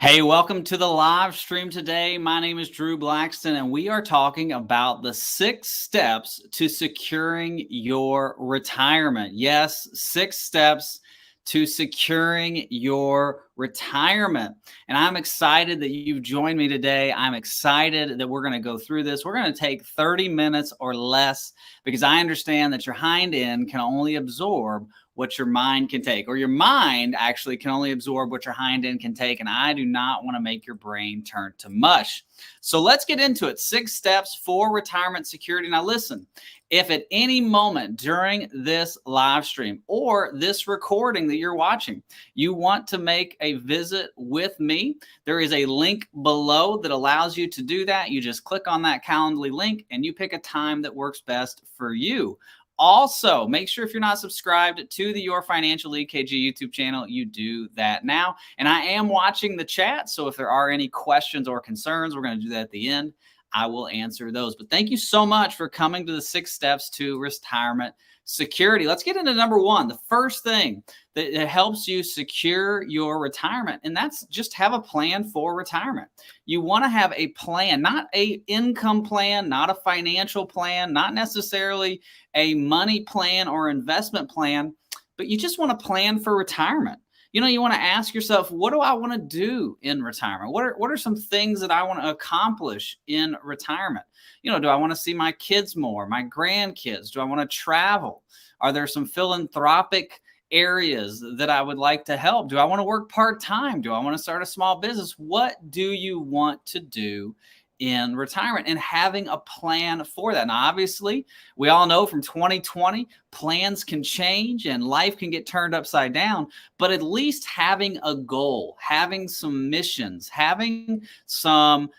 Hey, welcome to the live stream today. My name is Drew Blackston, and we are talking about the 6 steps to securing your retirement. Yes, 6 steps to securing your retirement. And I'm excited that you've joined me today. I'm excited that we're going to go through this. We're going to take 30 minutes or less because I understand that your hind end can only absorb what your mind can take, or your mind actually can only absorb what your hind end can take. And I do not want to make your brain turn to mush. So let's get into it. 6 steps for retirement security. Now listen, if at any moment during this live stream or this recording that you're watching, you want to make a visit with me, there is a link below that allows you to do that. You just click on that Calendly link and you pick a time that works best for you. Also, make sure if you're not subscribed to the Your Financial EKG YouTube channel, you do that now. And I am watching the chat, so if there are any questions or concerns, we're going to do that at the end. I will answer those. But thank you so much for coming to the 6 steps to retirement security. Let's get into number 1. The first thing that helps you secure your retirement, and that's just have a plan for retirement. You want to have a plan, not an income plan, not a financial plan, not necessarily a money plan or investment plan, but you just want to plan for retirement. You know, you want to ask yourself, what do I want to do in retirement? What are some things that I want to accomplish in retirement? You know, do I want to see my kids more, my grandkids? Do I want to travel? Are there some philanthropic areas that I would like to help? Do I want to work part-time? Do I want to start a small business? What do you want to do in retirement? And having a plan for that. Now, obviously, we all know from 2020, plans can change and life can get turned upside down, but at least having a goal, having some missions, having some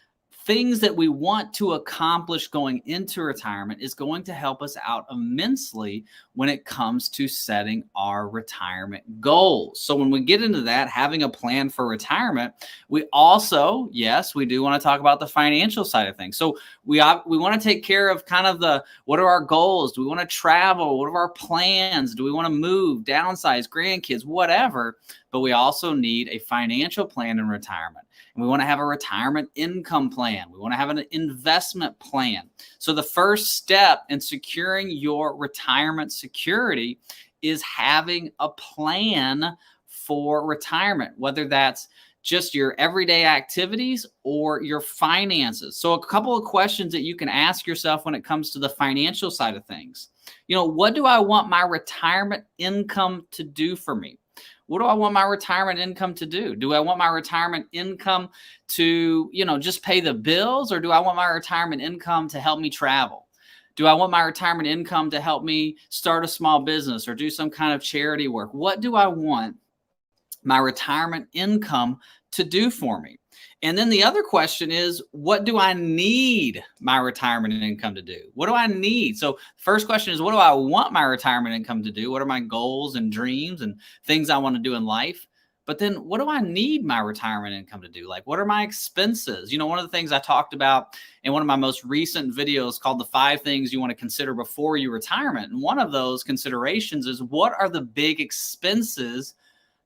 things that we want to accomplish going into retirement is going to help us out immensely when it comes to setting our retirement goals. So when we get into that, having a plan for retirement, we also, yes, we do want to talk about the financial side of things. So we want to take care of kind of the, what are our goals? Do we want to travel? What are our plans? Do we want to move, downsize, grandkids, whatever? But we also need a financial plan in retirement. And we want to have a retirement income plan. We want to have an investment plan. So the first step in securing your retirement security is having a plan for retirement, whether that's just your everyday activities or your finances. So a couple of questions that you can ask yourself when it comes to the financial side of things. You know, what do I want my retirement income to do for me? What do I want my retirement income to do? Do I want my retirement income to, just pay the bills, or do I want my retirement income to help me travel? Do I want my retirement income to help me start a small business or do some kind of charity work? What do I want my retirement income to do for me? And then the other question is, what do I need my retirement income to do? What do I need? So first question is, what do I want my retirement income to do? What are my goals and dreams and things I want to do in life? But then what do I need my retirement income to do? Like, what are my expenses? You know, one of the things I talked about in one of my most recent videos called the 5 things you want to consider before your retirement. And one of those considerations is, what are the big expenses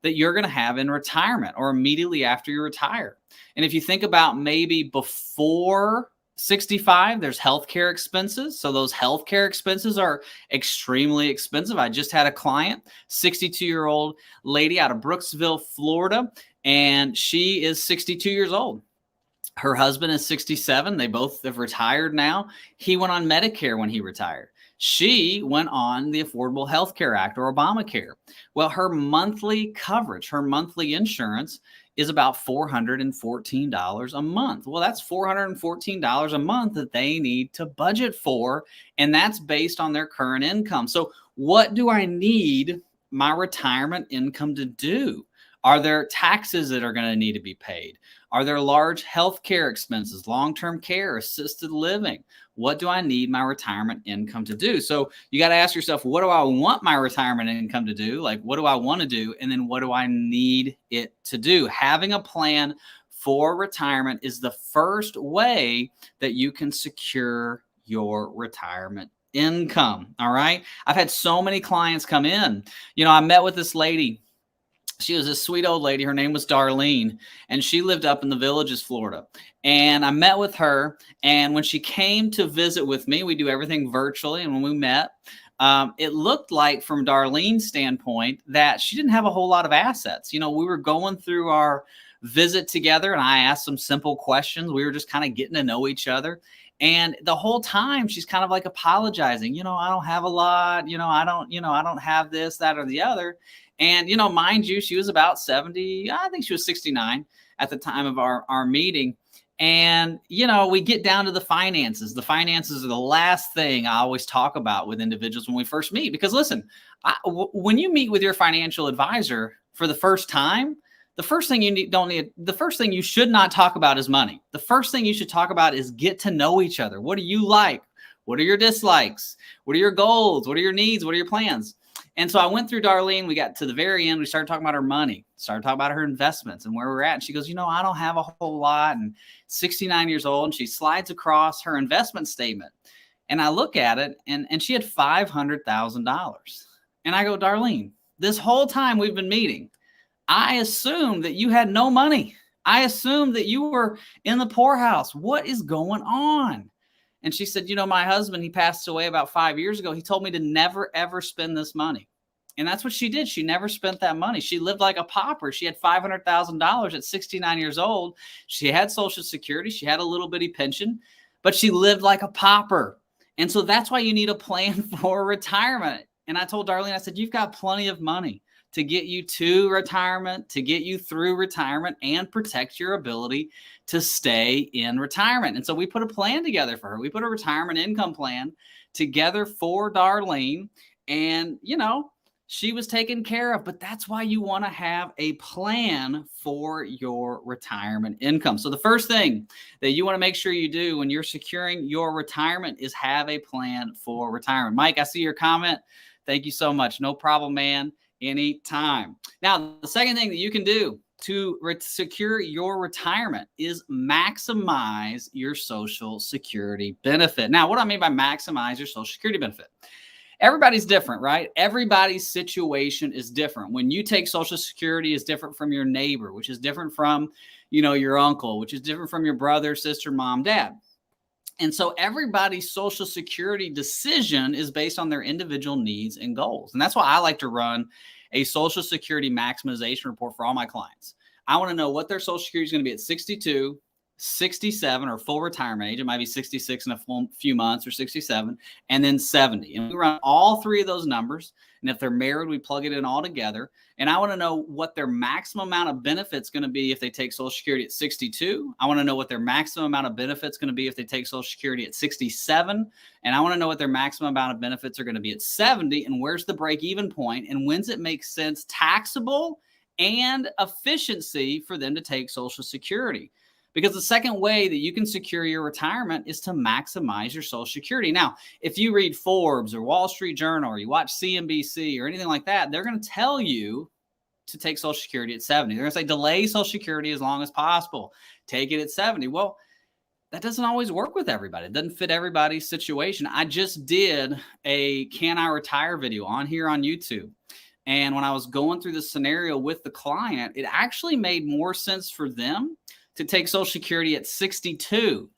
that you're going to have in retirement or immediately after you retire? And if you think about maybe before 65, there's healthcare expenses. So those healthcare expenses are extremely expensive. I just had a client, 62-year-old lady out of Brooksville, Florida, and she is 62 years old. Her husband is 67. They both have retired now. He went on Medicare when he retired. She went on the Affordable Health Care Act, or Obamacare. Well, her monthly coverage, her monthly insurance is about $414 a month. Well, that's $414 a month that they need to budget for, and that's based on their current income. So what do I need my retirement income to do? Are there taxes that are going to need to be paid? Are there large healthcare expenses, long-term care, assisted living? What do I need my retirement income to do? So you got to ask yourself, what do I want my retirement income to do? Like, what do I want to do? And then what do I need it to do? Having a plan for retirement is the first way that you can secure your retirement income. All right. I've had so many clients come in. I met with this lady She was a sweet old lady. Her name was Darlene, and she lived up in the Villages, Florida. And I met with her, and when she came to visit with me, we do everything virtually. And when we met, it looked like, from Darlene's standpoint, that she didn't have a whole lot of assets. We were going through our visit together, and I asked some simple questions. We were just kind of getting to know each other. And the whole time she's kind of like apologizing, I don't have a lot, I don't have this, that, or the other. And, mind you, she was about 70, I think she was 69 at the time of our meeting. And, we get down to the finances. The finances are the last thing I always talk about with individuals when we first meet. Because listen, when you meet with your financial advisor for the first time, the first thing the first thing you should not talk about is money. The first thing you should talk about is get to know each other. What do you like? What are your dislikes? What are your goals? What are your needs? What are your plans? And so I went through Darlene. We got to the very end. We started talking about her money, started talking about her investments and where we're at. And she goes, I don't have a whole lot. And 69 years old. And she slides across her investment statement. And I look at it, and she had $500,000. And I go, Darlene, this whole time we've been meeting, I assumed that you had no money. I assumed that you were in the poorhouse. What is going on? And she said, my husband, he passed away about 5 years ago. He told me to never, ever spend this money. And that's what she did. She never spent that money. She lived like a pauper. She had $500,000 at 69 years old. She had Social Security. She had a little bitty pension, but she lived like a pauper. And so that's why you need a plan for retirement. And I told Darlene, I said, you've got plenty of money to get you to retirement, to get you through retirement, and protect your ability to stay in retirement. And so we put a plan together for her. We put a retirement income plan together for Darlene, and, she was taken care of. But that's why you want to have a plan for your retirement income. So the first thing that you want to make sure you do when you're securing your retirement is have a plan for retirement. Mike, I see your comment. Thank you so much. No problem, man. Anytime. Now, the second thing that you can do to secure your retirement is maximize your Social Security benefit. Now, what do I mean by maximize your Social Security benefit? Everybody's different, right? Everybody's situation is different. When you take Social Security, is different from your neighbor, which is different from, your uncle, which is different from your brother, sister, mom, dad. And so everybody's Social Security decision is based on their individual needs and goals. And that's why I like to run a Social Security maximization report for all my clients. I want to know what their Social Security is going to be at 62, 67, or full retirement age. It might be 66 in a few months, or 67, and then 70. And we run all three of those numbers. And if they're married, we plug it in all together. And I want to know what their maximum amount of benefits going to be if they take Social Security at 62. I want to know what their maximum amount of benefits going to be if they take Social Security at 67. And I want to know what their maximum amount of benefits are going to be at 70. And where's the break-even point? And when's it make sense, taxable and efficiency, for them to take Social Security? Because the second way that you can secure your retirement is to maximize your Social Security. Now, if you read Forbes or Wall Street Journal, or you watch CNBC or anything like that, they're going to tell you to take Social Security at 70. They're going to say delay Social Security as long as possible. Take it at 70. Well, that doesn't always work with everybody. It doesn't fit everybody's situation. I just did a Can I Retire video on here on YouTube. And when I was going through the scenario with the client, it actually made more sense for them to take Social Security at 62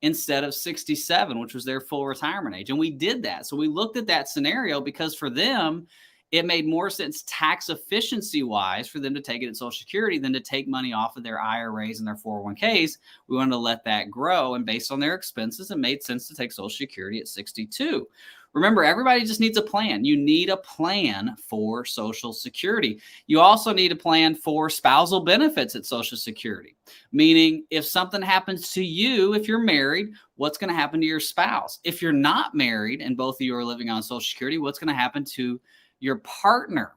instead of 67, which was their full retirement age. And we did that. So we looked at that scenario because for them, it made more sense tax efficiency wise for them to take it at Social Security than to take money off of their IRAs and their 401ks. We wanted to let that grow. And based on their expenses, it made sense to take Social Security at 62. Remember, everybody just needs a plan. You need a plan for Social Security. You also need a plan for spousal benefits at Social Security, meaning if something happens to you, if you're married, what's going to happen to your spouse? If you're not married and both of you are living on Social Security, what's going to happen to your partner?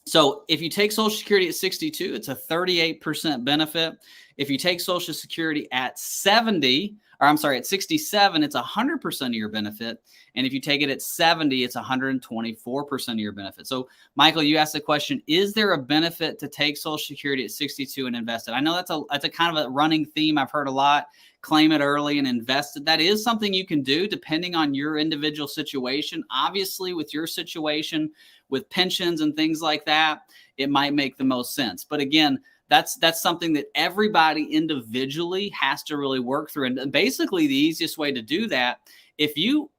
So if you take Social Security at 62, it's a 38% benefit. If you take Social Security at 70, or I'm sorry, at 67, it's 100% of your benefit. And if you take it at 70, it's 124% of your benefit. So Michael, you asked the question, is there a benefit to take Social Security at 62 and invest it? I know that's a kind of a running theme I've heard a lot. Claim it early and invest it. That is something you can do depending on your individual situation. Obviously, with your situation, with pensions and things like that, it might make the most sense. But again, that's something that everybody individually has to really work through. And basically, the easiest way to do that,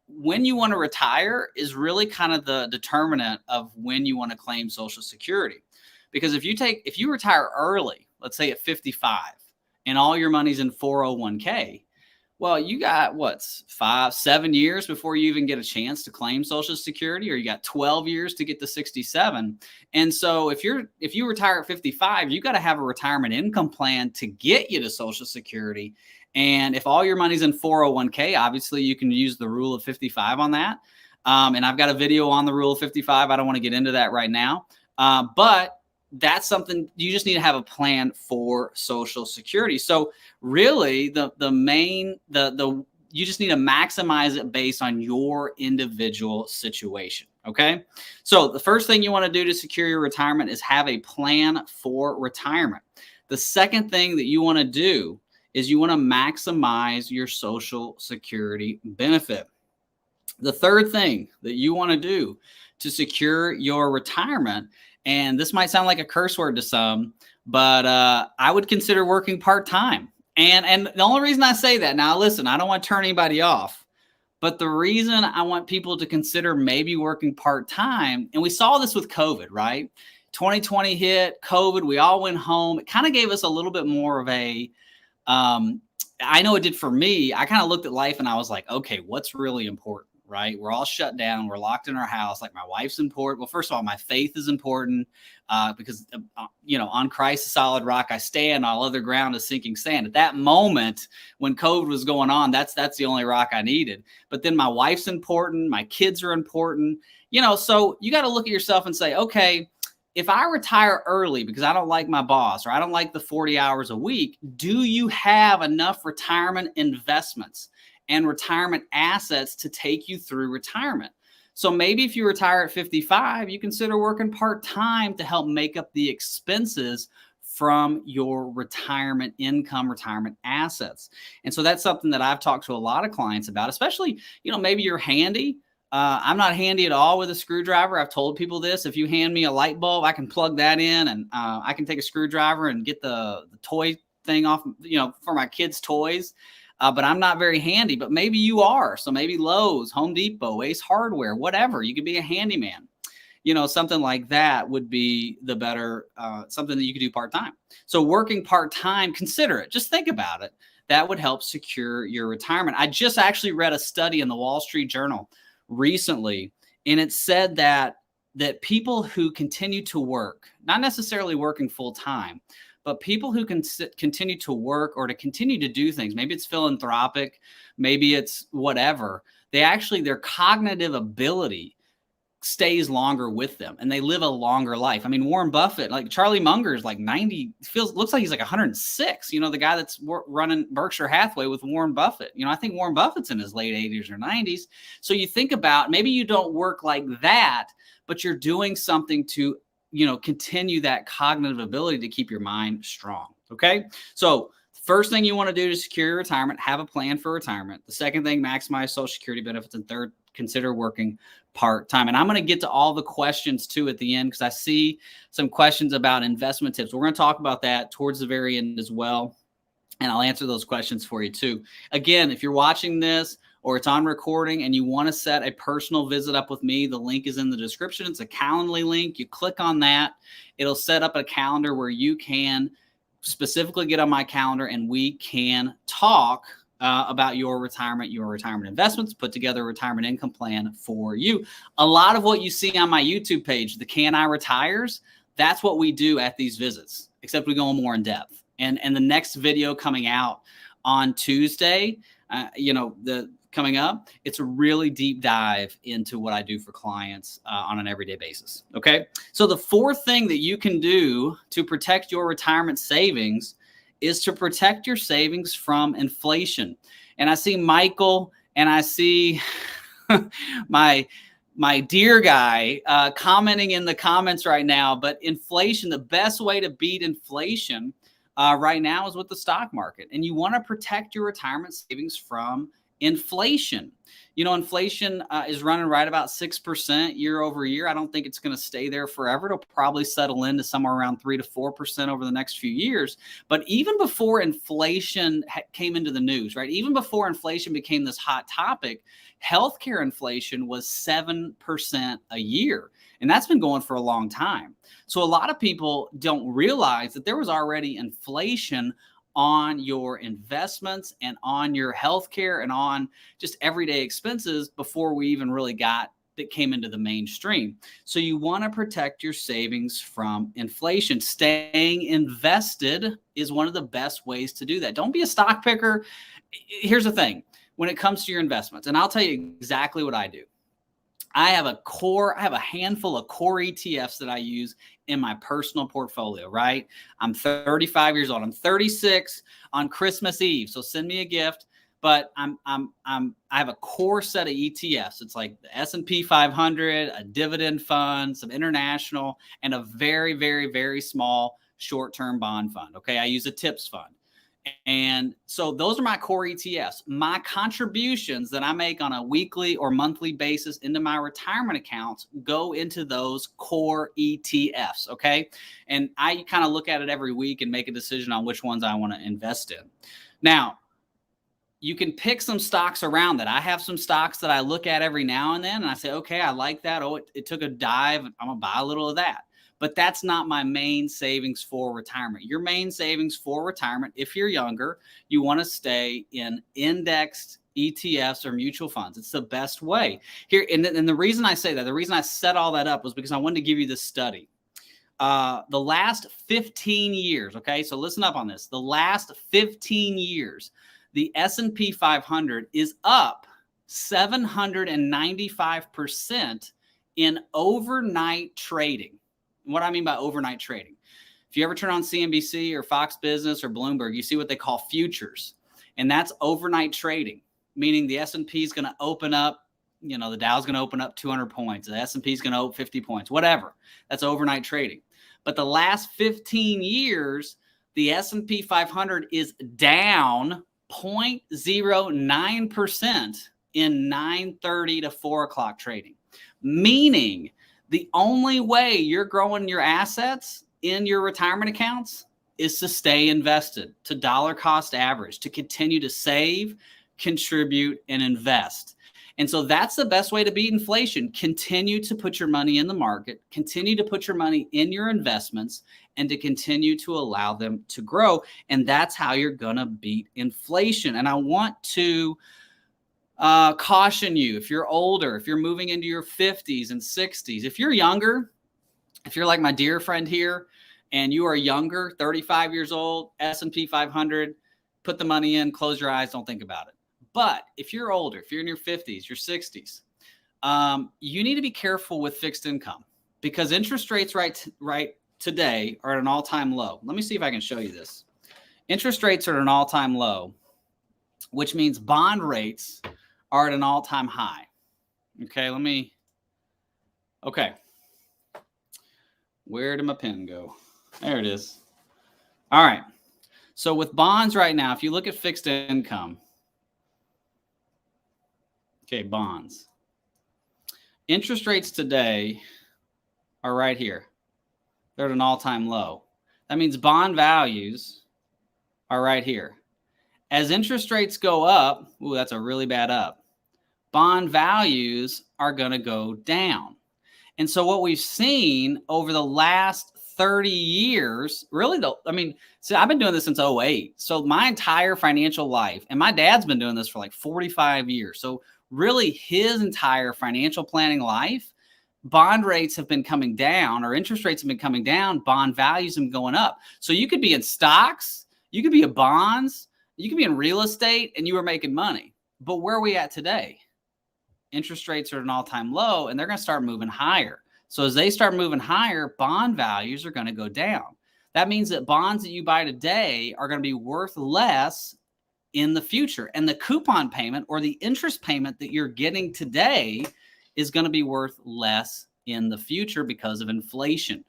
when you want to retire, is really kind of the determinant of when you want to claim Social Security. Because if you retire early, let's say at 55, and all your money's in 401k, well, you got 5-7 years before you even get a chance to claim Social Security, or you got 12 years to get to 67. And so if you retire at 55, you got to have a retirement income plan to get you to Social Security. And if all your money's in 401k, obviously you can use the rule of 55 on that. And I've got a video on the rule of 55. I don't want to get into that right now. But that's something you just need to have a plan for Social Security. So really you just need to maximize it based on your individual situation. Okay. So the first thing you want to do to secure your retirement is have a plan for retirement. The second thing that you want to do is you want to maximize your Social Security benefit. The third thing that you want to do to secure your retirement, and this might sound like a curse word to some, but I would consider working part-time. And the only reason I say that, now listen, I don't want to turn anybody off, but the reason I want people to consider maybe working part-time, and we saw this with COVID, right? 2020 hit, COVID, we all went home. It kind of gave us a little bit more of a, I know it did for me. I kind of looked at life and I was like, okay, what's really important? Right? We're all shut down. We're locked in our house. Like, my wife's important. Well, first of all, my faith is important because, on Christ, a solid rock I stand, all other ground is sinking sand. At that moment when COVID was going on, that's the only rock I needed. But then my wife's important. My kids are important, so you got to look at yourself and say, okay, if I retire early because I don't like my boss or I don't like the 40 hours a week, do you have enough retirement investments and retirement assets to take you through retirement? So maybe if you retire at 55, you consider working part-time to help make up the expenses from your retirement income, retirement assets. And so that's something that I've talked to a lot of clients about, especially, maybe you're handy. I'm not handy at all with a screwdriver. I've told people this. If you hand me a light bulb, I can plug that in, and I can take a screwdriver and get the toy thing off, for my kids' toys. But I'm not very handy, but maybe you are. So maybe Lowe's, Home Depot, Ace Hardware, whatever. You could be a handyman. Something like that would be the better, something that you could do part-time. So working part-time, consider it. Just think about it. That would help secure your retirement. I just actually read a study in the Wall Street Journal recently, and it said that people who continue to work, not necessarily working full-time, but people who can continue to work or to continue to do things, maybe it's philanthropic, maybe it's whatever, their cognitive ability stays longer with them and they live a longer life. I mean, Warren Buffett, like Charlie Munger is like 90, looks like he's like 106, the guy that's running Berkshire Hathaway with Warren Buffett. I think Warren Buffett's in his late 80s or 90s. So you think about, maybe you don't work like that, but you're doing something to continue that cognitive ability to keep your mind strong. Okay. So first thing you want to do to secure your retirement, have a plan for retirement. The second thing, maximize Social Security benefits. And third, consider working part-time. And I'm going to get to all the questions too at the end, because I see some questions about investment tips. We're going to talk about that towards the very end as well. And I'll answer those questions for you too. Again, if you're watching this or it's on recording and you want to set a personal visit up with me, the link is in the description. It's a Calendly link. You click on that. It'll set up a calendar where you can specifically get on my calendar and we can talk about your retirement investments, put together a retirement income plan for you. A lot of what you see on my YouTube page, the Can I Retires, that's what we do at these visits, except we go more in depth. And the next video coming out on Tuesday, coming up, it's a really deep dive into what I do for clients on an everyday basis. Okay. So the fourth thing that you can do to protect your retirement savings is to protect your savings from inflation. And I see Michael, and I see my dear guy commenting in the comments right now. But inflation, the best way to beat inflation right now is with the stock market. And you want to protect your retirement savings from inflation. You know, inflation is running right about 6% year over year. I don't think it's going to stay there forever. It'll probably settle into somewhere around 3 to 4% over the next few years. But even before inflation came into the news, right? Even before inflation became this hot topic, healthcare inflation was 7% a year. And that's been going for a long time. So a lot of people don't realize that there was already inflation on your investments and on your healthcare and on just everyday expenses before we even really came into the mainstream. So you want to protect your savings from inflation. Staying invested is one of the best ways to do that. Don't be a stock picker. Here's the thing. When it comes to your investments, and I'll tell you exactly what I do. I have a handful of core ETFs that I use in my personal portfolio, right? I'm 35 years old. I'm 36 on Christmas Eve. So send me a gift. But I have a core set of ETFs. It's like the S&P 500, a dividend fund, some international, and a very, very, very small short-term bond fund. Okay, I use a TIPS fund. And so those are my core ETFs. My contributions that I make on a weekly or monthly basis into my retirement accounts go into those core ETFs, okay? And I kind of look at it every week and make a decision on which ones I want to invest in. Now, you can pick some stocks around that. I have some stocks that I look at every now and then, and I say, okay, I like that. Oh, it took a dive. I'm going to buy a little of that. But that's not my main savings for retirement. Your main savings for retirement, if you're younger, you want to stay in indexed ETFs or mutual funds. It's the best way. Here, and the reason I say that, the reason I set all that up was because I wanted to give you this study. The last 15 years, okay, so listen up on this. The last 15 years, the S&P 500 is up 795% in overnight trading. What I mean by overnight trading, if you ever turn on CNBC or Fox Business or Bloomberg, you see what they call futures. And that's overnight trading, meaning the S&P is going to open up, you know, the Dow's going to open up 200 points. The S&P is going to open 50 points, whatever. That's overnight trading. But the last 15 years, the S&P 500 is down 0.09% in 9:30 to 4 o'clock trading, meaning the only way you're growing your assets in your retirement accounts is to stay invested, to dollar cost average, to continue to save, contribute, and invest. And so that's the best way to beat inflation. Continue to put your money in the market, continue to put your money in your investments, and to continue to allow them to grow. And that's how you're going to beat inflation. And I want to caution you, if you're older, if you're moving into your 50s and 60s, if you're younger, if you're like my dear friend here and you are younger, 35 years old, S&P 500, put the money in, close your eyes, don't think about it. But if you're older, if you're in your 50s, your 60s, you need to be careful with fixed income because interest rates right today are at an all-time low. Let me see if I can show you this. Interest rates are at an all-time low, which means bond rates are at an all-time high. Okay, okay. Where did my pen go? There it is. All right. So with bonds right now, if you look at fixed income, okay, bonds. Interest rates today are right here. They're at an all-time low. That means bond values are right here. As interest rates go up, ooh, that's a really bad up, bond values are going to go down. And so what we've seen over the last 30 years, really, I've been doing this since 2008. So my entire financial life, and my dad's been doing this for like 45 years. So really his entire financial planning life, bond rates have been coming down or interest rates have been coming down, bond values have been going up. So you could be in stocks, you could be in bonds, you could be in real estate and you were making money. But where are we at today? Interest rates are at an all-time low and they're going to start moving higher. So as they start moving higher, bond values are going to go down. That means that bonds that you buy today are going to be worth less in the future. And the coupon payment or the interest payment that you're getting today is going to be worth less in the future because of inflation.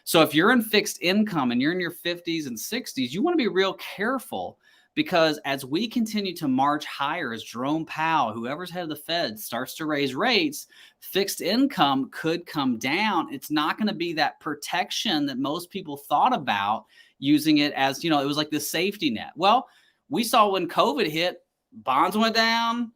So if you're in fixed income and you're in your 50s and 60s, you want to be real careful, because as we continue to march higher, as Jerome Powell, whoever's head of the Fed, starts to raise rates, fixed income could come down. It's not going to be that protection that most people thought about, using it as, it was like the safety net. Well, we saw when COVID hit, bonds went down,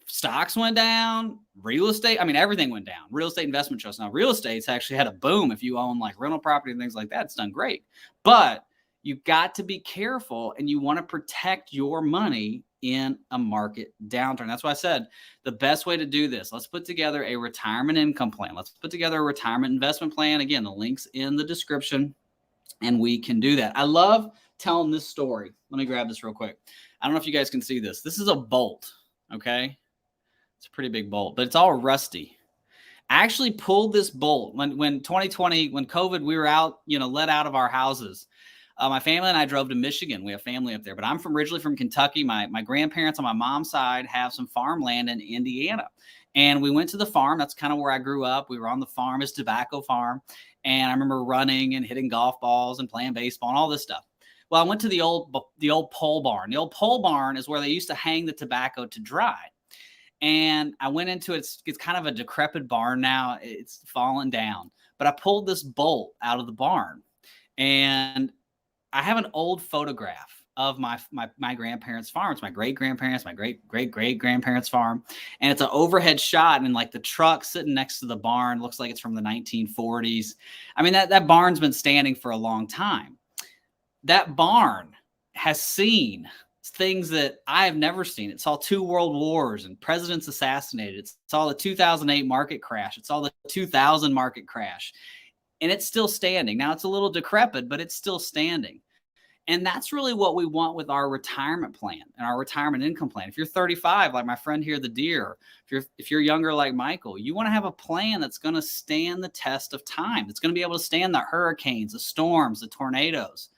stocks went down, real estate, everything went down. Real estate investment trusts. Now, real estate's actually had a boom. If you own like rental property and things like that, it's done great. But you've got to be careful, and you want to protect your money in a market downturn. That's why I said the best way to do this, let's put together a retirement income plan. Let's put together a retirement investment plan. Again, the link's in the description, and we can do that. I love telling this story. Let me grab this real quick. I don't know if you guys can see this. This is a bolt, okay? It's a pretty big bolt, but it's all rusty. I actually pulled this bolt when 2020, when COVID, we were out, let out of our houses. My family and I drove to Michigan. We have family up there, but I'm originally from Kentucky. My grandparents on my mom's side have some farmland in Indiana. And we went to the farm. That's kind of where I grew up. We were on the farm, it's a tobacco farm. And I remember running and hitting golf balls and playing baseball and all this stuff. Well, I went to the old pole barn. The old pole barn is where they used to hang the tobacco to dry. And I went into it. It's kind of a decrepit barn now. It's fallen down. But I pulled this bolt out of the barn. And I have an old photograph of my grandparents' farm. It's my great-grandparents, my great-great-great-grandparents' farm. And it's an overhead shot, and like the truck sitting next to the barn looks like it's from the 1940s. That barn's been standing for a long time. That barn has seen things that I have never seen. It saw 2 world wars and presidents assassinated. It saw the 2008 market crash. It saw the 2000 market crash. And it's still standing. Now, it's a little decrepit, but it's still standing. And that's really what we want with our retirement plan and our retirement income plan. If you're 35, like my friend here, the deer, if you're younger like Michael, you want to have a plan that's going to stand the test of time. It's going to be able to stand the hurricanes, the storms, the tornadoes.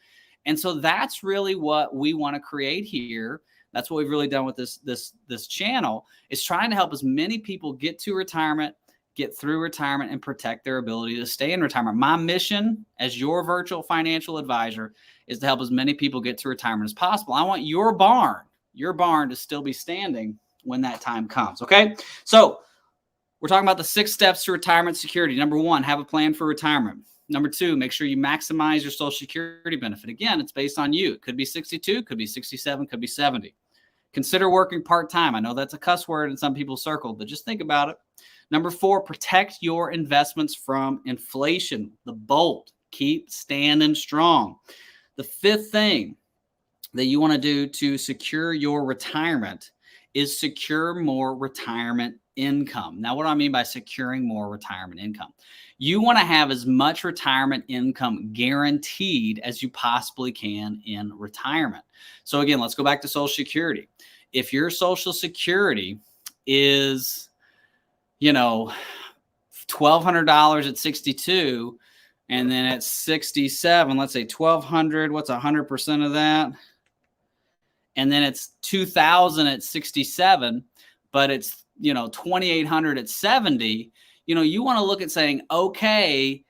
And so that's really what we want to create here. That's what we've really done with this channel, is trying to help as many people get to retirement, get through retirement, and protect their ability to stay in retirement. My mission as your virtual financial advisor is to help as many people get to retirement as possible. I want your barn to still be standing when that time comes. Okay. So we're talking about the 6 steps to retirement security. Number 1, have a plan for retirement. Number 2, make sure you maximize your Social Security benefit. Again, it's based on you. It could be 62, could be 67, could be 70. Consider working part-time. I know that's a cuss word in some people's circles, but just think about it. Number 4, protect your investments from inflation. The bolt, keep standing strong. The 5th thing that you want to do to secure your retirement is secure more retirement income. Now, what do I mean by securing more retirement income? You want to have as much retirement income guaranteed as you possibly can in retirement. So again, let's go back to Social Security. If your Social Security is, $1,200 at 62, and then at 67, let's say 1,200, what's 100% of that? And then it's 2,000 at 67, but it's, 2,800 at 70. You want to look at saying, okay,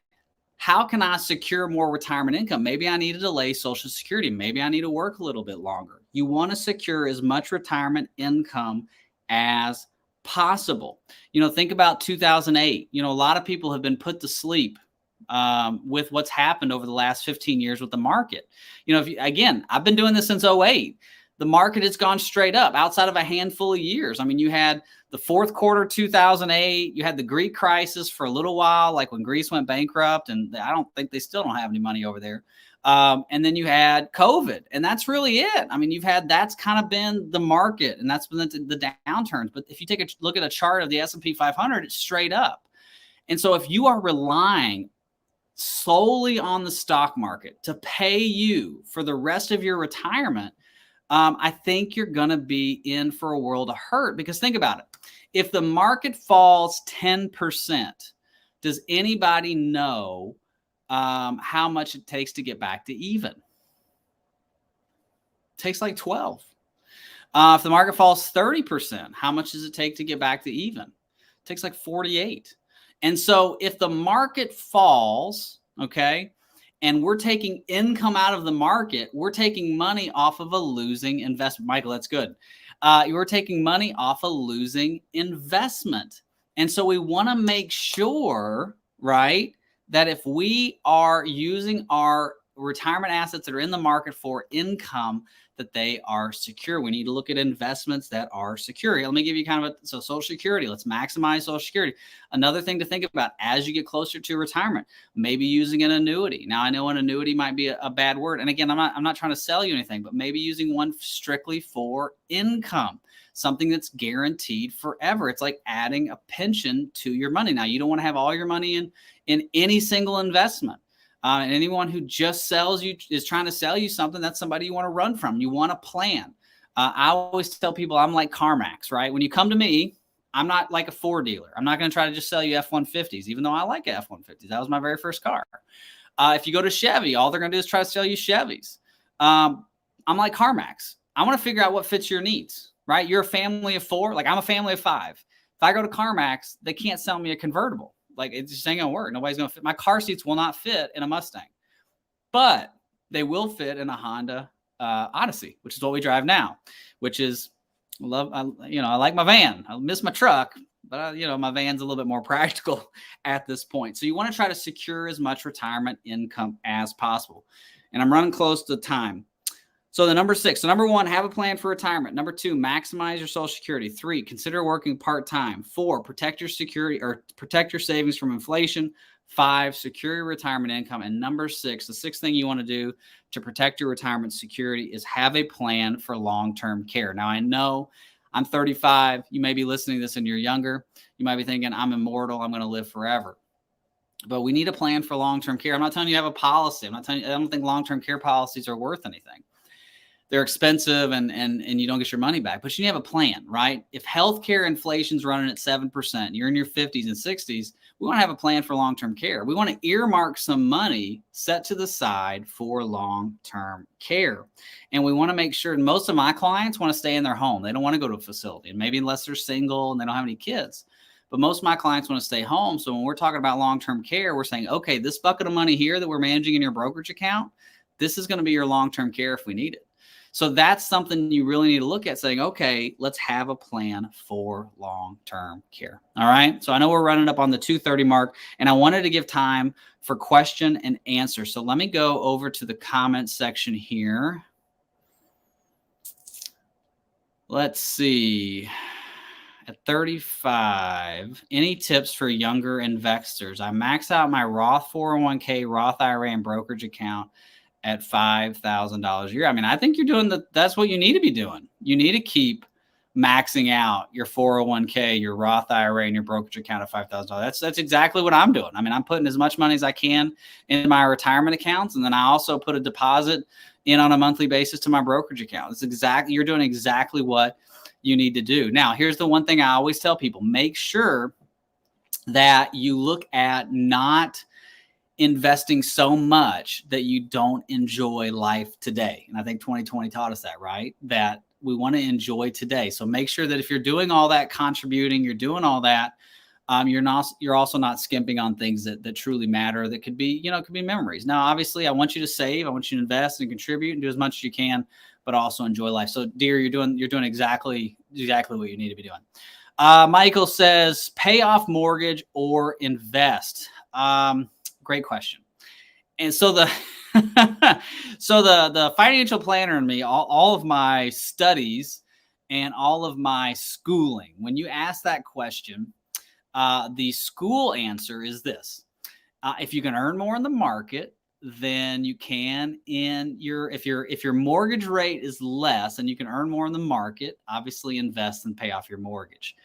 how can I secure more retirement income? Maybe I need to delay Social Security. Maybe I need to work a little bit longer. You want to secure as much retirement income as possible. Think about 2008. A lot of people have been put to sleep with what's happened over the last 15 years with the market. Again, I've been doing this since 2008. The market has gone straight up outside of a handful of years. You had the fourth quarter 2008. You had the Greek crisis for a little while, like when Greece went bankrupt, and I don't think they still don't have any money over there. And then you had COVID, and that's really it. That's kind of been the market, and that's been the downturns. But if you take a look at a chart of the S&P 500, it's straight up. And so if you are relying solely on the stock market to pay you for the rest of your retirement, I think you're going to be in for a world of hurt, because think about it. If the market falls 10%, does anybody know how much it takes to get back to even? It takes like 12. If the market falls 30%, how much does it take to get back to even? It takes like 48. And so if the market falls, okay, and we're taking income out of the market, we're taking money off of a losing investment. Michael, that's good. You're taking money off a losing investment. And so we want to make sure, right, that if we are using our retirement assets that are in the market for income, that they are secure. We need to look at investments that are secure. Let me give you kind of so Social Security, let's maximize Social Security. Another thing to think about as you get closer to retirement, maybe using an annuity. Now, I know an annuity might be a bad word. And again, I'm not trying to sell you anything, but maybe using one strictly for income, something that's guaranteed forever. It's like adding a pension to your money. Now, you don't want to have all your money in any single investment. And anyone who just is trying to sell you something, that's somebody you want to run from. You want a plan. I always tell people I'm like CarMax, right? When you come to me, I'm not like a Ford dealer. I'm not going to try to just sell you F-150s, even though I like F-150s. That was my very first car. If you go to Chevy, all they're going to do is try to sell you Chevys. I'm like CarMax. I want to figure out what fits your needs, right? You're a family of 4. Like I'm a family of 5. If I go to CarMax, they can't sell me a convertible. Like it just ain't gonna work. Nobody's gonna fit. My car seats will not fit in a Mustang, but they will fit in a Honda Odyssey, which is what we drive now. Which is I like my van. I miss my truck, but my van's a little bit more practical at this point. So you want to try to secure as much retirement income as possible. And I'm running close to time. So the number 6. So number 1, have a plan for retirement. Number 2, maximize your Social Security. 3, consider working part-time. 4, protect your security or protect your savings from inflation. 5, secure your retirement income. And number 6, the 6th thing you want to do to protect your retirement security is have a plan for long-term care. Now, I know I'm 35. You may be listening to this and you're younger. You might be thinking, I'm immortal. I'm going to live forever. But we need a plan for long-term care. I'm not telling you to have a policy. I don't think long-term care policies are worth anything. They're expensive and you don't get your money back, but you need to have a plan, right? If healthcare inflation's running at 7%, you're in your 50s and 60s, we want to have a plan for long-term care. We want to earmark some money set to the side for long-term care. And we want to make sure, and most of my clients want to stay in their home. They don't want to go to a facility, and maybe unless they're single and they don't have any kids. But most of my clients want to stay home. So when we're talking about long-term care, we're saying, okay, this bucket of money here that we're managing in your brokerage account, this is going to be your long-term care if we need it. So that's something you really need to look at, saying, okay, let's have a plan for long-term care. All right. So I know we're running up on the 2:30 mark, and I wanted to give time for question and answer. So let me go over to the comment section here. Let's see. At 35, any tips for younger investors? I max out my Roth 401k, Roth IRA, and brokerage account at $5,000 a year. I mean, I think you're doing that's what you need to be doing. You need to keep maxing out your 401k, your Roth IRA, and your brokerage account at $5,000. That's exactly what I'm doing. I mean, I'm putting as much money as I can into my retirement accounts, and then I also put a deposit in on a monthly basis to my brokerage account. You're doing exactly what you need to do. Now, here's the one thing I always tell people: make sure that you look at not investing so much that you don't enjoy life today. And I think 2020 taught us that, right? That we want to enjoy today. So make sure that if you're doing all that contributing, you're doing all that, you're also not skimping on things that truly matter. That could be, could be memories. Now, obviously, I want you to save. I want you to invest and contribute and do as much as you can, but also enjoy life. So, dear, you're doing exactly what you need to be doing. Michael says, pay off mortgage or invest. Great question. And so the financial planner in me, all of my studies and all of my schooling, when you ask that question, the school answer is this: if you can earn more in the market than you can if your mortgage rate is less and you can earn more in the market, obviously invest and pay off your mortgage.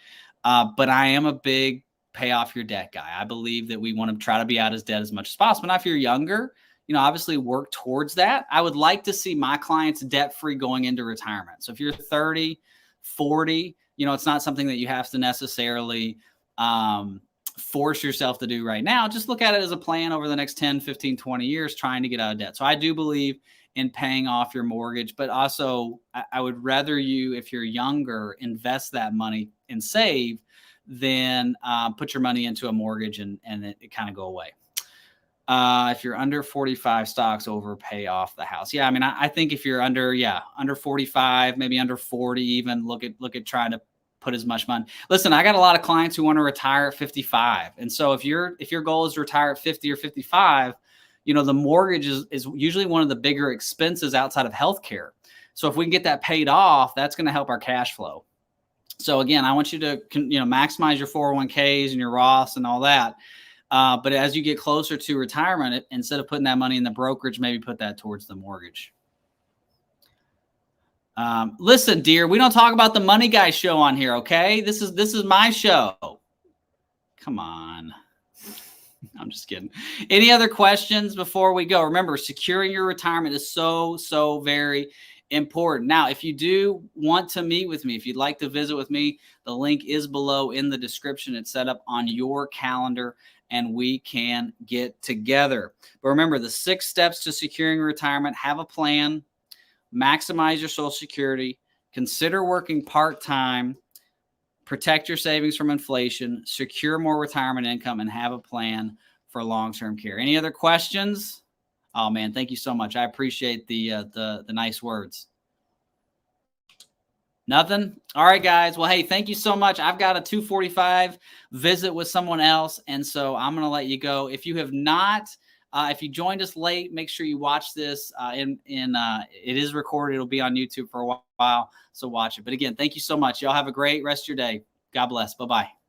But I am a big pay off your debt guy. I believe that we want to try to be out of debt as much as possible. Now, if you're younger, obviously work towards that. I would like to see my clients debt-free going into retirement. So if you're 30, 40, it's not something that you have to necessarily force yourself to do right now. Just look at it as a plan over the next 10, 15, 20 years, trying to get out of debt. So I do believe in paying off your mortgage. But also, I would rather you, if you're younger, invest that money and save than put your money into a mortgage and it kind of go away. If you're under 45, stocks over pay off the house. Yeah, I mean, I think if you're under 45, maybe under 40, even look at trying to put as much money. Listen, I got a lot of clients who want to retire at 55, and so if your goal is to retire at 50 or 55, the mortgage is usually one of the bigger expenses outside of healthcare. So if we can get that paid off, that's going to help our cash flow. So again, I want you to maximize your 401ks and your Roths and all that. But as you get closer to retirement, instead of putting that money in the brokerage, maybe put that towards the mortgage. Listen, dear, we don't talk about the Money Guy show on here, okay? This is my show. Come on. I'm just kidding. Any other questions before we go? Remember, securing your retirement is so very important. Now, if you do want to meet with me, if you'd like to visit with me, the link is below in the description. It's set up on your calendar and we can get together. But remember, the 6 steps to securing retirement: have a plan, maximize your Social Security, consider working part-time, protect your savings from inflation, secure more retirement income, and have a plan for long-term care. Any other questions? Oh man, thank you so much. I appreciate the nice words. Nothing? All right, guys. Well, hey, thank you so much. I've got a 2:45 visit with someone else, and so I'm going to let you go. If you have not, if you joined us late, make sure you watch this. It is recorded. It'll be on YouTube for a while, so watch it. But again, thank you so much. Y'all have a great rest of your day. God bless. Bye-bye.